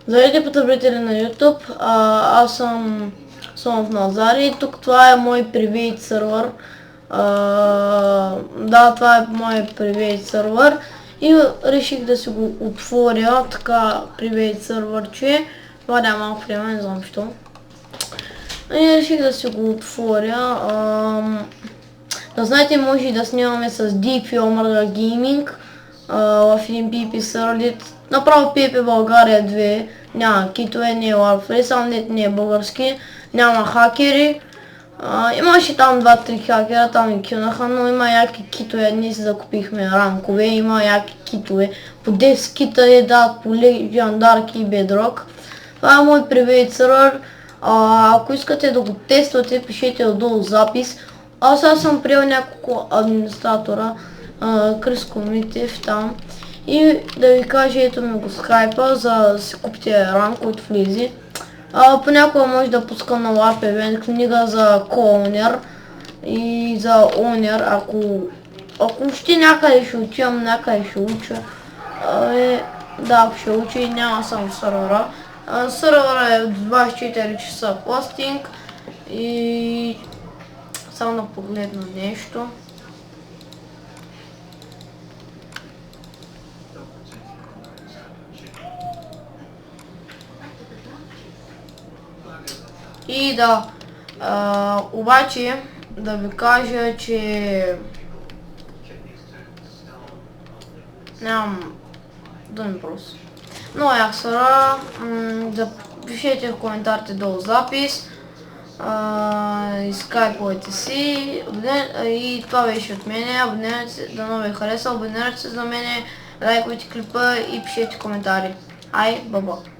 Здравейте, потребители на YouTube, аз съм Сонов Назари и тук това е мой Private сервер. Да, това е мой Private сервер и реших да си го отворя така Private сервърче. Това няма малко време, не знам защо. И реших да си го отворя. Да знаете, може и да снимаме с DeepFilmer Gaming в един PP сервер. Направо PP България 2, няма китове, не е Warframe, само не е български, няма хакери. Имаше там 2-3 хакера, там и килнаха, но има яки китове, ние си закупихме ранкове, има яки китове. По 10 кита е дадат по легендарки и бедрок. Това е мой Private сервер. Ако искате да го тествате, пишете отдолу запис. Аз съм приел няколко администратора, Криско Митев там. И да ви кажа, ето ми го скайпа, за да си купите ранг, който влезе. Понякога може да пускам на LARP Event книга за Co-Owner и за Owner, ако въобще някъде ще отивам, някъде ще уча. Да, ще уча и няма само сервера. Сервера е 24 часа постинг и само да погледна нещо. И да, обаче да ви кажа, че нямам думи просто. Но яхсара, да пишете в коментарите долу запис, скайпувайте си и това беше от мене. Абонирайте се, дано ви хареса, абонирайте се за мене, лайквайте клипа и пишете коментари. Ай, баба!